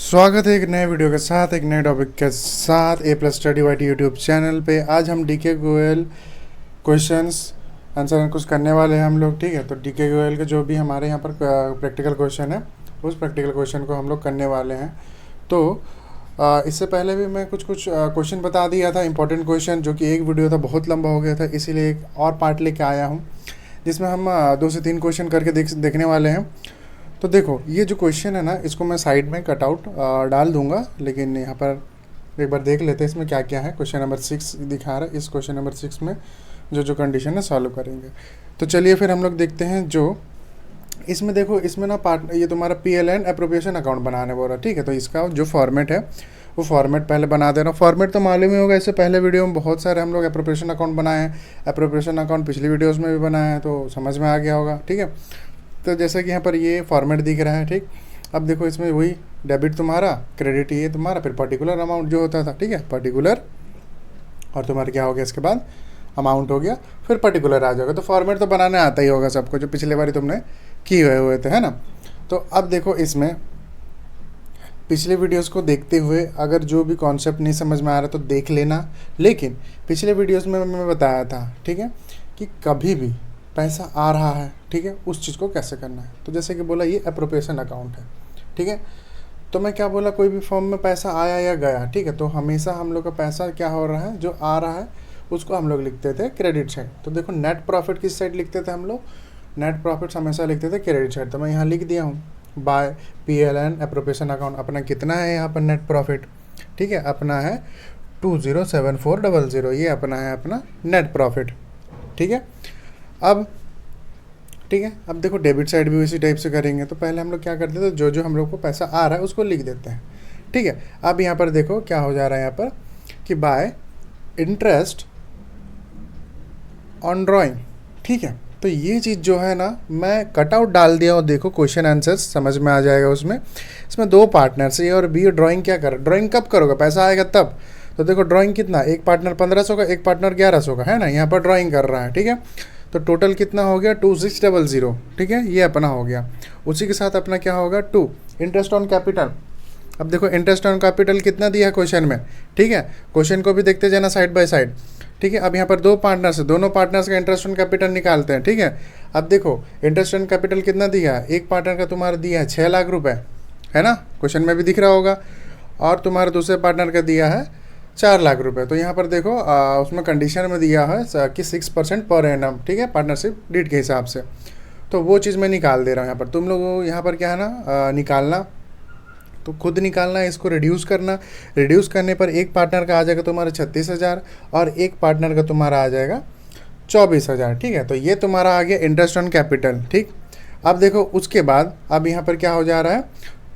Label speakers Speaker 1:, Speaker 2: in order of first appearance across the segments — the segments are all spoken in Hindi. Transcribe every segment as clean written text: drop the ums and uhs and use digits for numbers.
Speaker 1: स्वागत है एक नए वीडियो के साथ, एक नए टॉपिक के साथ A plus study Y YouTube channel पे। आज हम डीके गोयल क्वेश्चंस आंसर कुछ करने वाले हैं हम लोग। ठीक है, तो डीके गोयल के जो भी हमारे यहाँ पर प्रैक्टिकल क्वेश्चन है, उस प्रैक्टिकल क्वेश्चन को हम लोग करने वाले हैं। तो इससे पहले भी मैं कुछ क्वेश्चन बता दिया था, इंपॉर्टेंट क्वेश्चन, जो कि एक वीडियो था बहुत लंबा हो गया था, इसीलिए एक और पार्ट लेके आया हूँ जिसमें हम 2 से 3 क्वेश्चन करके देखने वाले हैं। तो देखो, ये जो क्वेश्चन है ना, इसको मैं साइड में कटआउट डाल दूंगा, लेकिन यहाँ पर एक बार देख लेते हैं इसमें क्या क्या है। क्वेश्चन नंबर 6 दिखा रहा है, इस क्वेश्चन नंबर 6 में जो कंडीशन है सॉल्व करेंगे। तो चलिए फिर हम लोग देखते हैं। जो इसमें देखो, इसमें ना ये तुम्हारा PL एंड अप्रोप्रिएशन अकाउंट बनाने बोल रहा है। ठीक है, तो इसका जो फॉर्मेट है वो फॉर्मेट पहले बना दे रहा हूँ। फॉर्मेट तो मालूम ही होगा, इससे पहले वीडियो में बहुत सारे हम लोग अप्रोप्रिएशन अकाउंट बनाए हैं। अप्रोप्रिएशन अकाउंट पिछली वीडियोज़ में भी बनाया है, तो समझ में आ गया होगा। ठीक है, तो जैसे कि यहाँ पर ये फॉर्मेट दिख रहा है। ठीक, अब देखो इसमें वही डेबिट तुम्हारा, क्रेडिट ये तुम्हारा, फिर पर्टिकुलर अमाउंट जो होता था। ठीक है, पर्टिकुलर और तुम्हारा क्या हो गया, इसके बाद अमाउंट हो गया, फिर पर्टिकुलर आ जाएगा। तो फॉर्मेट तो बनाने आता ही होगा सबको, जो पिछले बार तुमने किए हुए थे, है ना। तो अब देखो, इसमें पिछले वीडियोस को देखते हुए अगर जो भी कॉन्सेप्ट नहीं समझ में आ रहा तो देख लेना। लेकिन पिछले वीडियोस में मैं बताया था, ठीक है, कि कभी भी पैसा आ रहा है, ठीक है, उस चीज़ को कैसे करना है। तो जैसे कि बोला, ये अप्रोप्रिएशन अकाउंट है। ठीक है, तो मैं क्या बोला, कोई भी फॉर्म में पैसा आया या गया, ठीक है, तो हमेशा हम लोग का पैसा क्या हो रहा है, जो आ रहा है उसको हम लोग लिखते थे क्रेडिट साइड। तो देखो, नेट प्रॉफिट किस साइड लिखते थे हम लोग, नेट प्रॉफिट हमेशा लिखते थे क्रेडिट साइड। तो मैं यहाँ लिख दिया हूँ by PL and appropriation account. अपना कितना है यहाँ पर नेट प्रॉफिट, ठीक है, अपना है 207400, ये अपना है अपना नेट प्रॉफिट। ठीक है, अब ठीक है, अब देखो डेबिट साइड भी उसी टाइप से करेंगे। तो पहले हम लोग क्या करते थे, जो हम लोग को पैसा आ रहा है उसको लिख देते हैं। ठीक है, अब यहाँ पर देखो क्या हो जा रहा है यहाँ पर, कि बाय इंटरेस्ट ऑन ड्राइंग। ठीक है, तो ये चीज़ जो है ना, मैं कटआउट डाल दिया हूँ। देखो क्वेश्चन आंसर्स समझ में आ जाएगा उसमें। इसमें 2 पार्टनर्स, ए और बी। ड्राइंग क्या कर, ड्राइंग कब करोगे, पैसा आएगा तब। तो देखो ड्राइंग कितना, एक पार्टनर 1500 का, एक पार्टनर 1100 का, है ना। यहाँ पर ड्राइंग कर रहा है। ठीक है, तो टोटल कितना हो गया, 2600। ठीक है, ये अपना हो गया। उसी के साथ अपना क्या होगा, 2 इंटरेस्ट ऑन कैपिटल। अब देखो इंटरेस्ट ऑन कैपिटल कितना दिया है क्वेश्चन में। ठीक है, क्वेश्चन को भी देखते जाना साइड बाय साइड। ठीक है, अब यहाँ पर 2 पार्टनर्स है, दोनों पार्टनर्स का इंटरेस्ट ऑन कैपिटल निकालते हैं। ठीक है, अब देखो इंटरेस्ट ऑन कैपिटल कितना दिया है, एक पार्टनर का तुम्हारा दिया है 6 लाख रुपए, है ना, क्वेश्चन में भी दिख रहा होगा, और तुम्हारे दूसरे पार्टनर का दिया है 4 लाख रुपए। तो यहाँ पर देखो उसमें कंडीशन में दिया है कि 6% पर एनम, ठीक है, पार्टनरशिप डीड के हिसाब से। तो वो चीज़ मैं निकाल दे रहा हूँ यहाँ पर। तुम लोग यहाँ पर क्या है ना, निकालना तो खुद निकालना है, इसको रिड्यूस करना। रिड्यूस करने पर एक पार्टनर का आ जाएगा तुम्हारा 36,000 और एक पार्टनर का तुम्हारा आ जाएगा 24,000। ठीक है, तो ये तुम्हारा आ गया इंटरेस्ट ऑन कैपिटल। ठीक, अब देखो उसके बाद अब यहाँ पर क्या हो जा रहा है,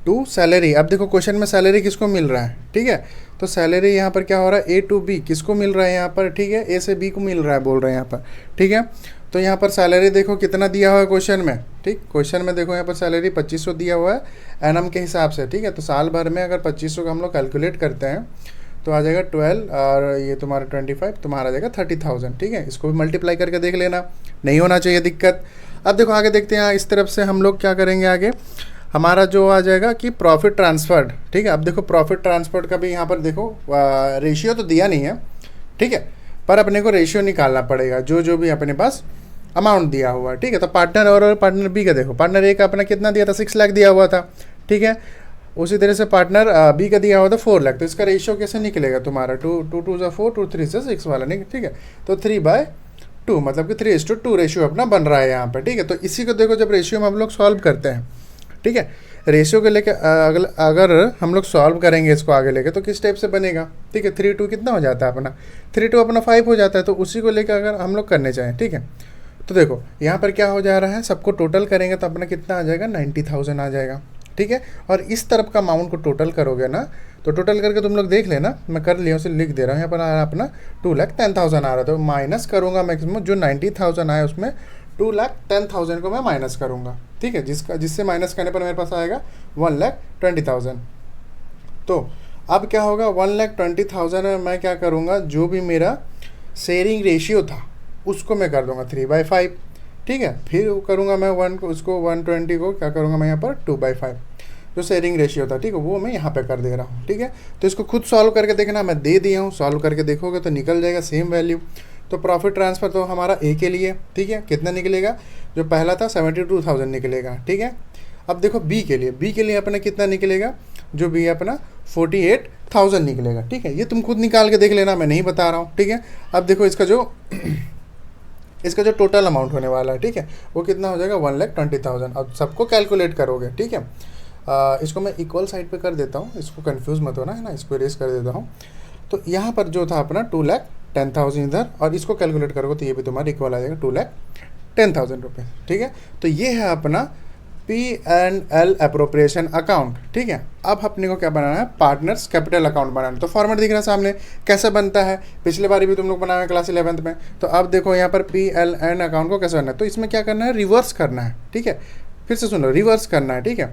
Speaker 1: टू सैलरी। अब देखो क्वेश्चन में सैलरी किसको मिल रहा है, ठीक है, तो सैलरी यहाँ पर क्या हो रहा है, A to B किसको मिल रहा है यहाँ पर, ठीक है, A से B को मिल रहा है बोल रहे हैं यहाँ पर। ठीक है, तो यहाँ पर सैलरी देखो कितना दिया हुआ है क्वेश्चन में। ठीक, क्वेश्चन में देखो यहाँ पर सैलरी 2500 दिया हुआ है एनम के हिसाब से। ठीक है, तो साल भर में अगर 2500 का हम लोग कैलकुलेट करते हैं तो आ जाएगा 12 और ये तुम्हारा 25, तुम्हारा आ जाएगा 30,000। ठीक है, इसको भी मल्टीप्लाई करके देख लेना, नहीं होना चाहिए दिक्कत। अब देखो आगे देखते हैं, इस तरफ से हम लोग क्या करेंगे आगे, हमारा जो आ जाएगा कि प्रॉफिट ट्रांसफर्ड। ठीक है, अब देखो प्रॉफिट ट्रांसफर्ड का भी यहाँ पर देखो रेशियो तो दिया नहीं है, ठीक है, पर अपने को रेशियो निकालना पड़ेगा जो भी अपने पास अमाउंट दिया हुआ है। ठीक है, तो पार्टनर और पार्टनर बी का देखो, पार्टनर ए का अपना कितना दिया था, 6 लाख दिया हुआ था। ठीक है, उसी तरह से पार्टनर बी का दिया हुआ था 4 लाख। तो इसका रेशियो कैसे निकलेगा तुम्हारा, 2 2 = 4, 2 3 = 6 वाला नहीं। ठीक है, तो 3/2 मतलब कि 3:2 रेशियो अपना बन रहा है यहाँ पर। ठीक है, तो इसी को देखो जब रेशियो में हम लोग सॉल्व करते हैं, ठीक है, रेशियो के लेके अगर हम लोग सॉल्व करेंगे इसको आगे लेके, तो किस टाइप से बनेगा। ठीक है, 3:2 कितना हो जाता है अपना, 3:2 अपना 5 हो जाता है। तो उसी को लेकर अगर हम लोग करने चाहें, ठीक है, तो देखो यहाँ पर क्या हो जा रहा है, सबको टोटल करेंगे तो अपना कितना आ जाएगा, 90,000 आ जाएगा। ठीक है, और इस तरफ का अमाउंट को टोटल करोगे ना, तो टोटल करके तुम लोग देख लेना, मैं कर लिया उसे लिख दे रहा हूँ। यहाँ पर आ रहा है अपना 2,10,000 आ रहा था, तो माइनस करूँगा मैक्सिमम, जो 90,000 आए उसमें 2,10,000 को मैं माइनस करूँगा। ठीक है, जिससे माइनस करने पर मेरे पास आएगा 1,20,000। तो अब क्या होगा, 1,20,000 में मैं क्या करूँगा, जो भी मेरा शेयरिंग रेशियो था उसको मैं कर दूँगा 3/5। ठीक है, फिर करूँगा मैं उसको 120 को क्या करूँगा मैं यहाँ पर 2/5। जो शेयरिंग रेशियो था, ठीक है, वो मैं यहाँ पे कर दे रहा हूँ, ठीक है। तो इसको खुद सॉल्व करके देखना, मैं दे दिया हूँ, सॉल्व करके देखोगे तो निकल जाएगा सेम वैल्यू। तो प्रॉफिट ट्रांसफ़र तो हमारा ए के लिए, ठीक है, कितना निकलेगा, जो पहला था 72,000 निकलेगा, ठीक है। अब देखो बी के लिए अपना कितना निकलेगा, जो बी अपना 48,000 निकलेगा, ठीक है। ये तुम खुद निकाल के देख लेना, मैं नहीं बता रहा हूँ, ठीक है। अब देखो इसका जो टोटल अमाउंट होने वाला है, ठीक है, वो कितना हो जाएगा 1,20,000। अब सबको कैलकुलेट करोगे, ठीक है। इसको मैं इक्वल साइड पे कर देता हूँ, इसको कंफ्यूज मत होना, है ना, इसको इरेज कर देता हूँ। तो यहाँ पर जो था अपना 2,10,000 इधर, और इसको कैलकुलेट करोगे तो ये भी तुम्हारा इक्वल आ जाएगा 2,10,000 रुपये, ठीक है। तो ये है अपना P&L अप्रोप्रिएशन अकाउंट, ठीक है। अब अपने को क्या बनाना है, पार्टनर्स कैपिटल अकाउंट बनाना है। तो फॉर्मेट दिख रहा है सामने कैसे बनता है, पिछले बार भी तुम लोग बनाए क्लास 11th में। तो अब देखो यहाँ पर P&L अकाउंट को कैसे बनना है, तो इसमें क्या करना है, रिवर्स करना है, ठीक है। फिर से सुन लो, रिवर्स करना है, ठीक है।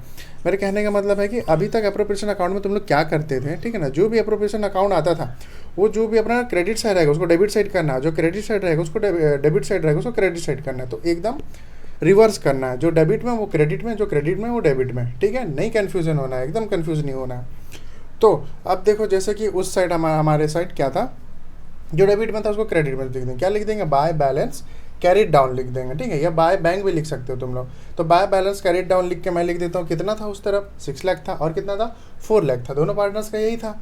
Speaker 1: मेरे कहने का मतलब है कि अभी तक अप्रोप्रिएशन अकाउंट में तुम लोग क्या करते थे, ठीक है ना, जो भी अप्रोप्रिएशन अकाउंट आता था वो जो भी अपना क्रेडिट साइड रहेगा उसको डेबिट साइड करना है, जो क्रेडिट साइड रहेगा उसको डेबिट साइड रहेगा उसको क्रेडिट साइड करना है। तो एकदम रिवर्स करना है, जो डेबिट में वो क्रेडिट में, जो क्रेडिट में वो डेबिट में, ठीक है। नहीं कन्फ्यूजन होना है, एकदम कन्फ्यूज नहीं होना है। तो अब देखो जैसे कि उस साइड हमारे साइड क्या था, जो डेबिट में था उसको क्रेडिट में लिख देंगे, क्या लिख देंगे, बाय बैलेंस कैरिड डाउन लिख देंगे, ठीक है, या बाय बैंक भी लिख सकते हो तुम लोग। तो बाय बैलेंस कैरिड डाउन लिख के मैं लिख देता हूँ कितना था उस तरफ 6 लाख था, और कितना था 4 लाख था, दोनों पार्टनर्स का यही था,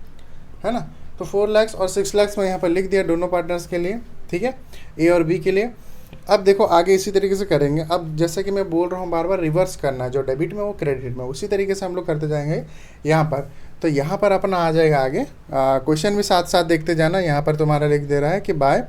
Speaker 1: है ना। तो 4 लाख और 6 लाख में यहाँ पर लिख दिया दोनों पार्टनर्स के लिए, ठीक है, ए और बी के लिए। अब देखो आगे इसी तरीके से करेंगे। अब जैसे कि मैं बोल रहा हूँ बार बार, रिवर्स करना है, जो डेबिट में वो क्रेडिट में, उसी तरीके से हम लोग करते जाएंगे यहाँ पर। तो यहाँ पर अपना आ जाएगा आगे, क्वेश्चन भी साथ साथ देखते जाना। यहाँ पर तुम्हारा लिख दे रहा है कि बाय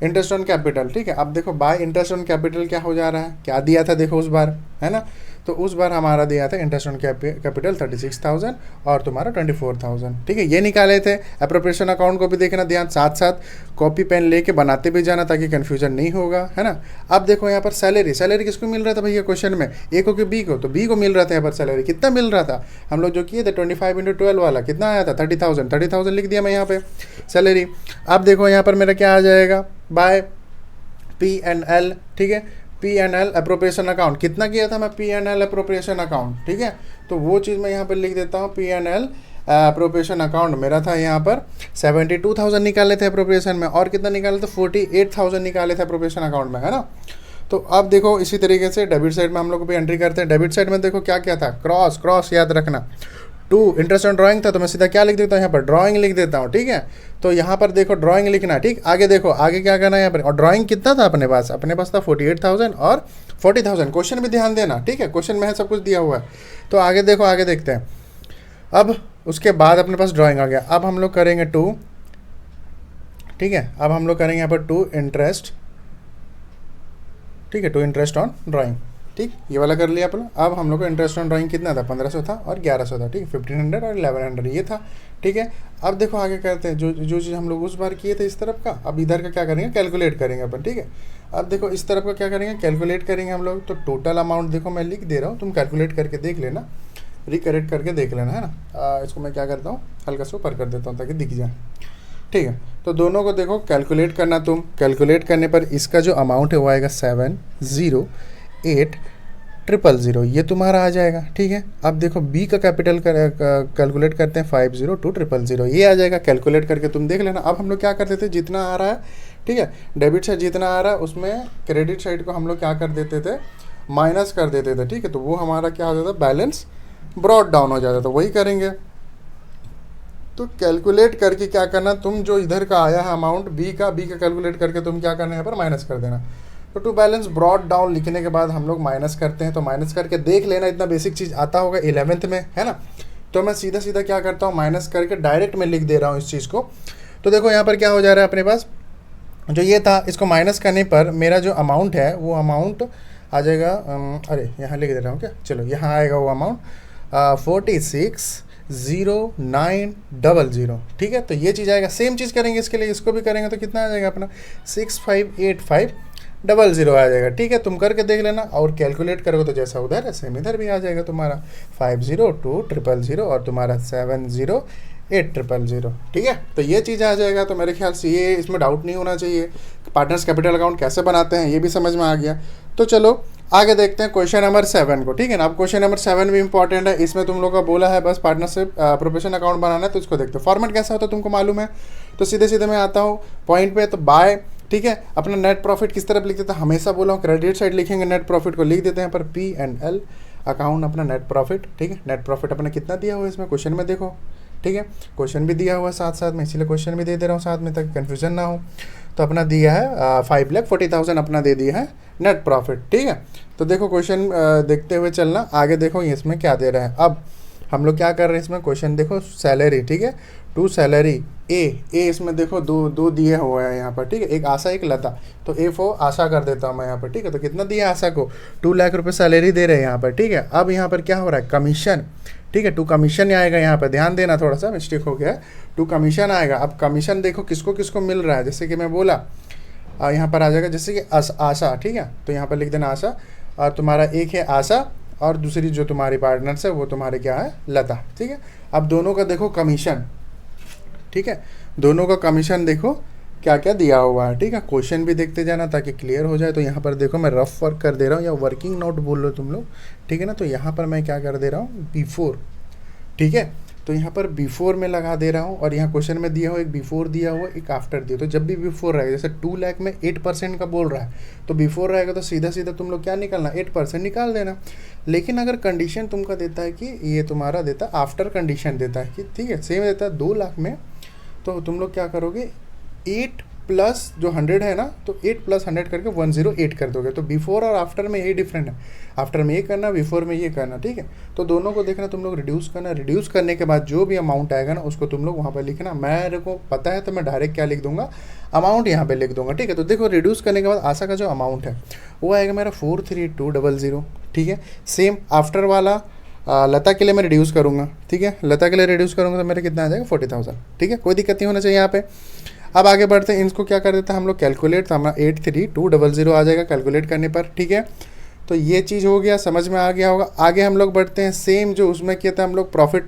Speaker 1: इंटरेस्ट ऑन कैपिटल, ठीक है। अब देखो बाय इंटरेस्ट ऑन कैपिटल क्या हो जा रहा है, क्या दिया था देखो उस बार, है ना। तो उस बार हमारा दिया था इंटरेस्ट ऑन कैपिटल 36,000 और तुम्हारा 24,000, ठीक है, ये निकाले थे। अप्रोप्रिएशन अकाउंट को भी देखना ध्यान, साथ साथ कॉपी पेन लेके बनाते भी जाना ताकि कन्फ्यूजन नहीं होगा, है ना। अब देखो यहाँ पर सैलरी किसको मिल रहा था भैया क्वेश्चन में, ए को कि बी को, तो बी को मिल रहा था यहाँ पर सैलरी। कितना मिल रहा था, हम लोग जो किए थे 25 × 12 वाला कितना आया था 30,000 लिख दिया मैं यहाँ पे सैलरी। अब देखो यहाँ पर मेरा क्या आ जाएगा, बाय P&L, ठीक है, P&L अप्रोप्रिएशन अकाउंट कितना किया था मैं, P&L अप्रोप्रिएशन अकाउंट, ठीक है। तो वो चीज़ मैं यहाँ पर लिख देता हूँ, P&L अप्रोप्रिएशन अकाउंट मेरा था यहाँ पर 72,000 निकाले थे अप्रोप्रिएशन में, और कितना निकाले थे 48,000 निकाले थे अप्रोप्रिएशन अकाउंट में, है ना। तो अब देखो इसी तरीके से डेबिट साइड में हम लोग भी एंट्री करते हैं। डेबिट साइड में देखो क्या क्या था, क्रॉस याद रखना, 2 इंटरेस्ट ऑन ड्राइंग था, तो मैं सीधा क्या लिख देता हूँ यहाँ पर, ड्राइंग लिख देता हूँ, ठीक है। तो यहाँ पर देखो ड्राइंग लिखना, ठीक। आगे देखो आगे क्या करना है यहाँ पर, और ड्राइंग कितना था अपने पास था 48,000 और 40,000। क्वेश्चन भी ध्यान देना, ठीक है, क्वेश्चन में है सब कुछ दिया हुआ है। तो आगे देखो, आगे देखते हैं। अब उसके बाद अपने पास ड्राइंग आ गया। अब हम लोग करेंगे 2, ठीक है, अब हम लोग करेंगे यहाँ पर 2 इंटरेस्ट, ठीक है, 2 इंटरेस्ट ऑन ड्राइंग, ठीक, ये वाला कर लिया अपना। अब हम लोग को इंटरेस्ट ऑन ड्राइंग कितना था, 1500 था और 1100 था, ठीक, 1500 और 1100 ये था, ठीक है। अब देखो आगे करते हैं, जो चीज़ हम लोग उस बार किए थे इस तरफ का, अब इधर का क्या करेंगे, कैलकुलेट करेंगे अपन, ठीक है। अब देखो इस तरफ का क्या करेंगे, कैलकुलेट करेंगे हम लोग। तो टोटल अमाउंट देखो मैं लिख दे रहा हूँ, तुम कैलकुलेट करके देख लेना, रिकरेक्ट करके देख लेना, है ना। इसको मैं क्या करता हूँ, हल्का सा ऊपर कर देता हूँ ताकि दिख जाए, ठीक है। तो दोनों को देखो कैलकुलेट करना, तुम कैलकुलेट करने पर इसका जो अमाउंट है वो आएगा 708,000 ये तुम्हारा आ जाएगा, ठीक है। अब देखो बी का कैपिटल कैलकुलेट करते हैं 502,000 ये आ जाएगा, कैलकुलेट करके तुम देख लेना। अब हम लोग क्या करते थे, जितना आ रहा है, ठीक है, डेबिट साइड जितना आ रहा है उसमें क्रेडिट साइड को हम लोग क्या कर देते थे, माइनस कर देते थे, ठीक है। तो वो हमारा क्या हो जाता था, बैलेंस ब्रॉड डाउन हो जाता था। वही करेंगे, तो कैलकुलेट करके क्या करना, तुम जो इधर का आया है अमाउंट बी का कैलकुलेट करके तुम क्या करना है यहाँ पर माइनस कर देना। तो टू बैलेंस ब्रॉड डाउन लिखने के बाद हम लोग माइनस करते हैं। तो माइनस करके देख लेना, इतना बेसिक चीज़ आता होगा 11th में, है ना। तो मैं सीधा क्या करता हूँ, माइनस करके डायरेक्ट में लिख दे रहा हूँ इस चीज़ को। तो देखो यहाँ पर क्या हो जा रहा है, अपने पास जो ये था इसको माइनस करने पर मेरा जो अमाउंट है वो अमाउंट आ जाएगा, अरे यहाँ लिख दे रहा हूँ क्या, चलो यहाँ आएगा वो अमाउंट 46,0900, ठीक है। तो ये चीज़ आएगा। सेम चीज़ करेंगे इसके लिए, इसको भी करेंगे तो कितना आ जाएगा अपना 65,85,00 आ जाएगा, ठीक है। तुम करके देख लेना, और कैलकुलेट करोगे तो जैसा उधर है सेम इधर भी आ जाएगा तुम्हारा 502,000 और तुम्हारा 708,000, ठीक है। तो ये चीज़ आ जाएगा। तो मेरे ख्याल से ये इसमें डाउट नहीं होना चाहिए। पार्टनर्स कैपिटल अकाउंट कैसे बनाते हैं ये भी समझ में आ गया। तो चलो आगे देखते हैं क्वेश्चन नंबर 7 को, ठीक है ना। अब क्वेश्चन नंबर 7 भी इंपॉर्टेंट है, इसमें तुम लोग का बोला है बस पार्टनरशिप प्रोफेशनल अकाउंट बनाना है, तो इसको देखते हो। फॉर्मेट कैसा होता है तुमको मालूम है, तो सीधे सीधे मैं आता हूँ पॉइंट पे। तो बाय, ठीक है, अपना नेट प्रॉफिट किस तरफ लिख देते हैं, हमेशा बोला हूँ क्रेडिट साइड लिखेंगे, नेट प्रॉफिट को लिख देते हैं पर P&L अकाउंट अपना नेट प्रॉफिट, ठीक है। नेट प्रॉफिट अपना कितना दिया हुआ है इसमें क्वेश्चन में देखो, ठीक है, क्वेश्चन भी दिया हुआ है साथ साथ में, इसीलिए क्वेश्चन भी दे दे रहा हूँ साथ में ताकि कन्फ्यूजन ना हो। तो अपना दिया है 5,40,000 अपना दे दिया है नेट प्रॉफिट, ठीक है। तो देखो क्वेश्चन देखते हुए चलना, आगे देखो इसमें क्या दे रहा है। अब हम लोग क्या कर रहे हैं इसमें, क्वेश्चन देखो सैलरी, ठीक है, टू सैलरी ए इसमें देखो दो दिए हुए हैं यहाँ पर, ठीक है, एक आशा एक लता। तो ए फॉर आशा कर देता हूँ मैं यहाँ पर, ठीक है। तो कितना दिया आशा को, 2 लाख रुपये सैलरी दे रहे हैं यहाँ पर, ठीक है। अब यहाँ पर क्या हो रहा है, कमीशन, ठीक है, टू कमीशन आएगा यहाँ पर, ध्यान देना, थोड़ा सा मिस्टेक हो गया है, टू कमीशन आएगा। अब कमीशन देखो किसको किसको मिल रहा है, जैसे कि मैं बोला यहाँ पर आ जाएगा जैसे कि आशा, ठीक है, तो यहाँ पर लिख देना आशा, और तुम्हारा एक है आशा और दूसरी जो तुम्हारी पार्टनर्स है वो तुम्हारे क्या है, लता, ठीक है। अब दोनों का देखो कमीशन, ठीक है, दोनों का कमीशन देखो क्या क्या दिया हुआ है, ठीक है। क्वेश्चन भी देखते जाना ताकि क्लियर हो जाए। तो यहाँ पर देखो मैं रफ वर्क कर दे रहा हूँ, या वर्किंग नोट बोल रहे हो तुम लोग, ठीक है ना। तो यहाँ पर मैं क्या कर दे रहा हूँ, बिफोर, ठीक है, तो यहाँ पर बिफोर में लगा दे रहा हूँ, और यहाँ क्वेश्चन में दिया हुआ एक बिफोर दिया हुआ एक आफ्टर दिया। तो जब भी बिफोर रहेगा, जैसे 2 लाख में 8% का बोल रहा है, तो बिफोर रहेगा तो सीधा सीधा तुम लोग क्या निकालना, 8% निकाल देना। लेकिन अगर कंडीशन तुमका देता है कि ये तुम्हारा देता है आफ्टर कंडीशन देता है कि, ठीक है, सेम देता है 2 लाख में, तो तुम लोग क्या करोगे, 8 प्लस जो 100 है ना, तो 8 प्लस 100 करके 108 कर दोगे। तो बिफोर और आफ्टर में यही डिफरेंट है, आफ्टर में ये करना, बिफोर में ये करना, ठीक है। तो दोनों को देखना, तुम लोग रिड्यूस करना, रिड्यूस करने के बाद जो भी अमाउंट आएगा ना उसको तुम लोग वहाँ पर लिखना। मेरे को पता है तो मैं डायरेक्ट क्या लिख दूंगा, अमाउंट यहाँ पे लिख दूंगा, ठीक है। तो देखो रिड्यूस करने के बाद आशा का जो अमाउंट है वो आएगा मेरा 43200, ठीक है। सेम आफ्टर वाला लता के लिए मैं रिड्यूस करूँगा, ठीक है, लता के लिए रिड्यूस करूँगा तो मेरा कितना आ जाएगा, 40,000, ठीक है, कोई दिक्कत नहीं होना चाहिए यहाँ पे। अब आगे बढ़ते हैं, इनको क्या कर देते हैं हम लोग कैलकुलेट, तो हमारा 83200 आ जाएगा कैलकुलेट करने पर, ठीक है। तो ये चीज़ हो गया, समझ में आ गया होगा। आगे हम लोग बढ़ते हैं, सेम जो उसमें किया था हम लोग प्रॉफिट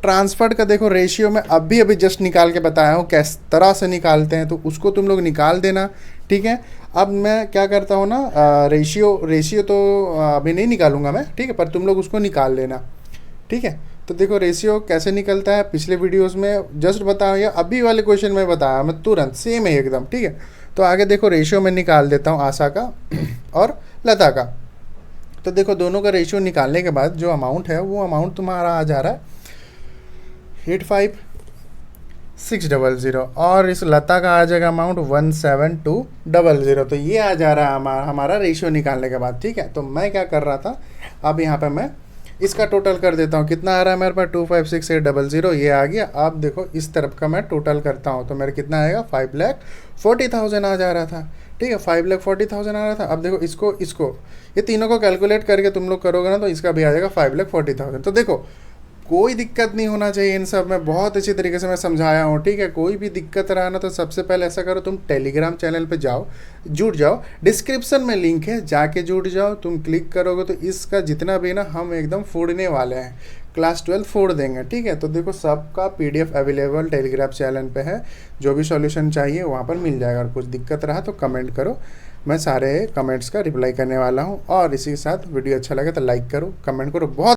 Speaker 1: ट्रांसफर का देखो रेशियो में अभी जस्ट निकाल के बताया हूँ किस तरह से निकालते हैं, तो उसको तुम लोग निकाल देना, ठीक है। अब मैं क्या करता हूँ ना, रेशियो तो अभी नहीं निकालूंगा मैं, ठीक है, पर तुम लोग उसको निकाल लेना, ठीक है। तो देखो रेशियो कैसे निकलता है, पिछले वीडियोस में जस्ट बताया, या अभी वाले क्वेश्चन में बताया मैं तुरंत, सेम है एकदम, ठीक है। तो आगे देखो रेशियो में निकाल देता हूँ आशा का और लता का। तो देखो दोनों का रेशियो निकालने के बाद जो अमाउंट है वो अमाउंट तुम्हारा आ जा रहा है 85600, और इस लता का आ जाएगा अमाउंट 17200। तो ये आ जा रहा है हमारा रेशियो निकालने के बाद, ठीक है। तो मैं क्या कर रहा था, अब यहाँ पे मैं इसका टोटल कर देता हूँ, कितना आ रहा है मेरे पास, 256,800, ये आ गया। अब देखो इस तरफ का मैं टोटल करता हूँ तो मेरा कितना आएगा, 5,40,000 आ जा रहा था, ठीक है, 5,40,000 आ रहा था। अब देखो इसको ये तीनों को कैलकुलेट करके तुम लोग करोगे ना, तो इसका भी आ जाएगा 5,40,000। तो देखो कोई दिक्कत नहीं होना चाहिए इन सब में, बहुत अच्छी तरीके से मैं समझाया हूँ, ठीक है। कोई भी दिक्कत रहा ना तो सबसे पहले ऐसा करो, तुम टेलीग्राम चैनल पे जाओ, जुड़ जाओ, डिस्क्रिप्शन में लिंक है, जाके जुड़ जाओ, तुम क्लिक करोगे तो इसका जितना भी ना हम एकदम फोड़ने वाले हैं, क्लास 12 फोड़ देंगे, ठीक है। तो देखो सबका PDF अवेलेबल टेलीग्राम चैनल पे है, जो भी सॉल्यूशन चाहिए वहाँ पर मिल जाएगा। और कुछ दिक्कत रहा तो कमेंट करो, मैं सारे कमेंट्स का रिप्लाई करने वाला हूँ। और इसी के साथ वीडियो अच्छा लगे तो लाइक करो, कमेंट करो, बहुत